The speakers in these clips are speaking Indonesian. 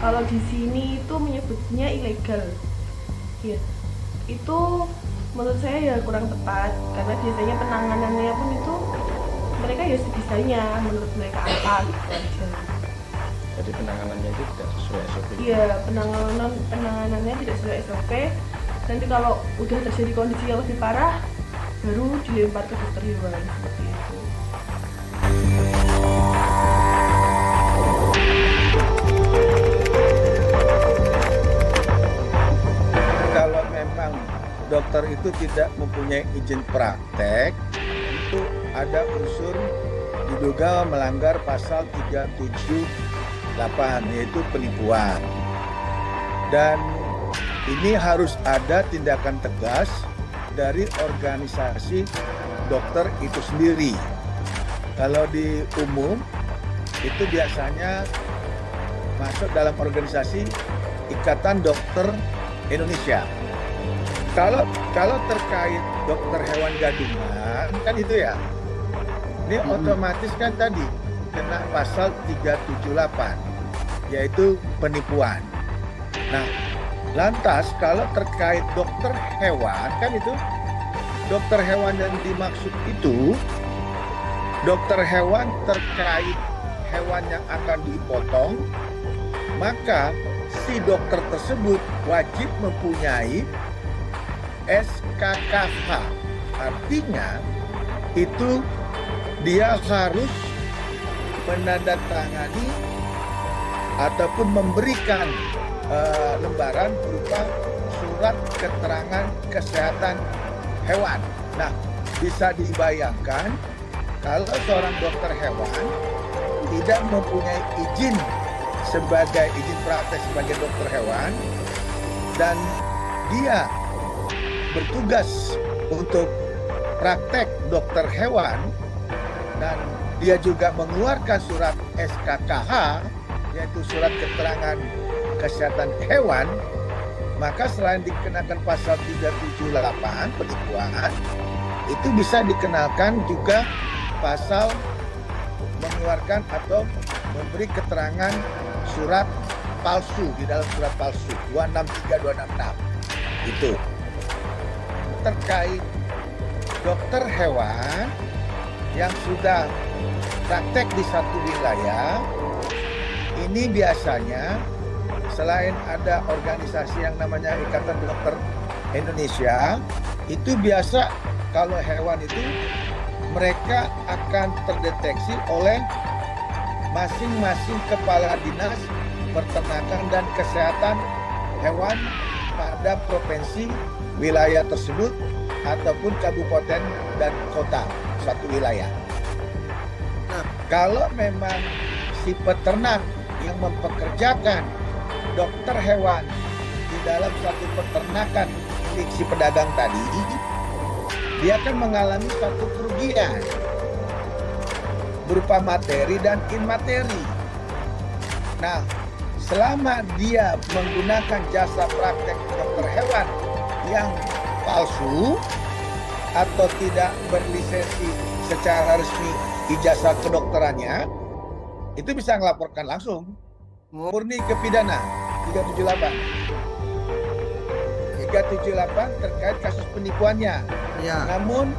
Kalau di sini itu menyebutnya ilegal. Ya, itu menurut saya ya kurang tepat karena biasanya penanganannya pun itu mereka ya sebisanya menurut mereka apa gitu aja. Jadi penanganannya itu tidak sesuai SOP. Iya, penanganannya tidak sesuai SOP. Nanti kalau udah terjadi kondisi yang lebih parah baru dilempar ke dokter hewan seperti itu. Kalau memang dokter itu tidak mempunyai izin praktek, itu ada unsur diduga melanggar pasal 378 yaitu penipuan. Dan ini harus ada tindakan tegas dari organisasi dokter itu sendiri. Kalau di umum itu biasanya masuk dalam organisasi Ikatan Dokter Indonesia. Kalau terkait dokter hewan gadungan kan itu ya, ini otomatis kan tadi kena pasal 378 yaitu penipuan. Nah, lantas kalau terkait dokter hewan kan itu dokter hewan yang dimaksud itu dokter hewan terkait hewan yang akan dipotong, maka si dokter tersebut wajib mempunyai SKKH. Artinya itu dia harus menandatangani ataupun memberikan lembaran berupa surat keterangan kesehatan hewan. Nah, bisa dibayangkan kalau seorang dokter hewan tidak mempunyai izin sebagai izin praktek sebagai dokter hewan dan dia bertugas untuk praktek dokter hewan dan dia juga mengeluarkan surat SKKH yaitu surat keterangan kesehatan hewan, maka selain dikenakan pasal 378 penipuan, itu bisa dikenakan juga pasal mengeluarkan atau memberi keterangan surat palsu di dalam surat palsu 263266 itu. Terkait dokter hewan yang sudah praktek di satu wilayah, ini biasanya selain ada organisasi yang namanya Ikatan Dokter Indonesia, itu biasa kalau hewan itu mereka akan terdeteksi oleh masing-masing kepala dinas peternakan dan kesehatan hewan pada provinsi wilayah tersebut ataupun kabupaten dan kota suatu wilayah. Nah, kalau memang si peternak yang mempekerjakan dokter hewan di dalam suatu peternakan milik si pedagang tadi, dia akan mengalami suatu kerugian berupa materi dan imateri. Nah, selama dia menggunakan jasa praktek dokter hewan yang palsu atau tidak berlisensi secara resmi ijazah kedokterannya, itu bisa melaporkan langsung murni ke pidana 378 terkait kasus penipuannya. Ya. Namun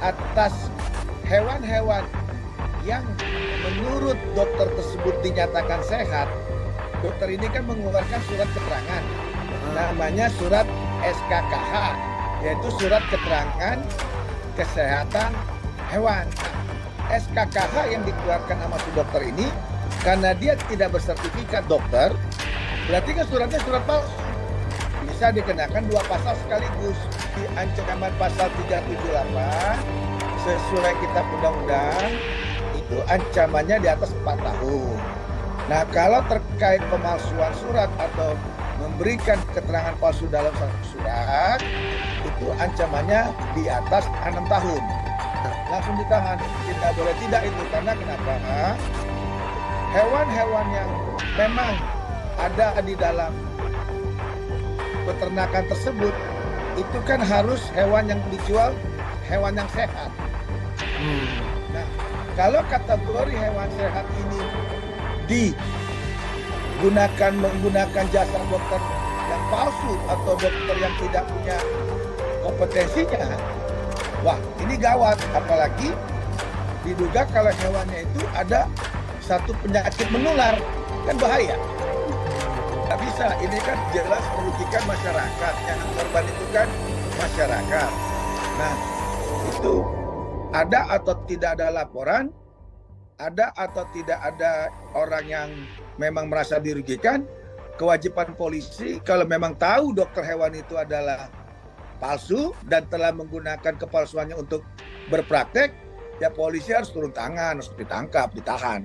atas hewan-hewan yang menurut dokter tersebut dinyatakan sehat, dokter ini kan mengeluarkan surat keterangan, namanya surat SKKH, yaitu surat keterangan kesehatan hewan. SKKH yang dikeluarkan sama si dokter ini, karena dia tidak bersertifikat dokter, berarti kan suratnya surat palsu. Bisa dikenakan dua pasal sekaligus, di ancaman pasal 378 sesuai kitab undang-undang itu ancamannya di atas 4 tahun. Nah, kalau terkait pemalsuan surat atau memberikan keterangan palsu dalam satu surat, itu ancamannya di atas 6 tahun. Langsung ditahan, tidak boleh tidak itu. Karena kenapa? Hewan-hewan yang memang ada di dalam peternakan tersebut, itu kan harus hewan yang dijual, hewan yang sehat. Nah, kalau kategori hewan sehat ini menggunakan jasa dokter yang palsu atau dokter yang tidak punya kompetensinya, wah ini gawat. Apalagi diduga kalau hewannya itu ada satu penyakit menular, kan bahaya. Nggak bisa, ini kan jelas merugikan masyarakat. Yang korban itu kan masyarakat. Nah, itu ada atau tidak ada laporan, ada atau tidak ada orang yang memang merasa dirugikan, kewajiban polisi kalau memang tahu dokter hewan itu adalah palsu dan telah menggunakan kepalsuannya untuk berpraktek, ya polisi harus turun tangan, harus ditangkap, ditahan.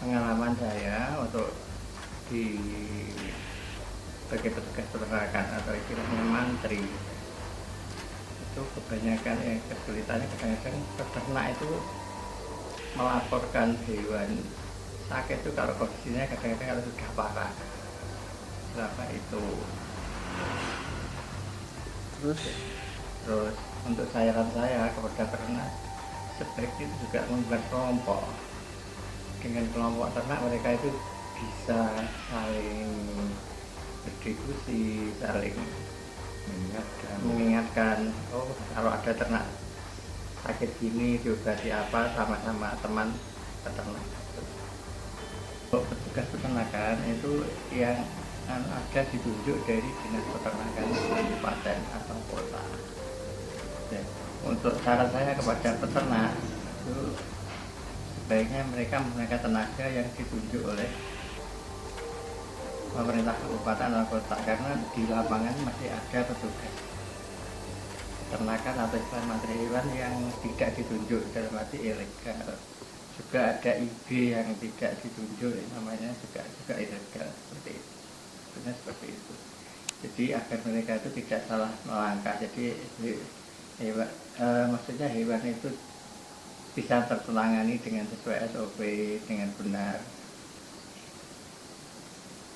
Pengalaman saya untuk di sebagai petugas peternakan atau istilahnya mantri, itu kebanyakan kesulitannya kadang-kadang peternak itu melaporkan hewan sakit itu kalau kondisinya kadang-kadang kalau sudah parah. Berapa itu terus untuk saran saya kepada peternak, sebaiknya itu juga membuat kelompok. Dengan kelompok ternak mereka itu bisa saling berdiskusi, saling mengingatkan, oh kalau ada ternak sakit gini diobati apa, sama-sama teman peternak. Untuk petugas peternakan itu yang ada ditunjuk dari dinas peternakan kabupaten atau kota. Ya, untuk saran saya kepada peternak itu sebaiknya mereka menggunakan tenaga yang ditunjuk oleh pemerintah kabupaten atau kota, karena di lapangan masih ada petugas peternakan atau istilah mantri hewan yang tidak ditunjuk, dalam arti ilegal. Juga ada IB yang tidak ditunjuk, namanya juga ilegal, seperti itu. Sebenarnya seperti itu. Jadi agar mereka itu tidak salah melangkah. Jadi maksudnya hewan itu bisa tertangani dengan sesuai SOP dengan benar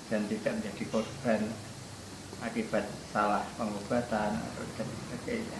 dan tidak menjadi korban akibat salah pengobatan atau dan sebagainya.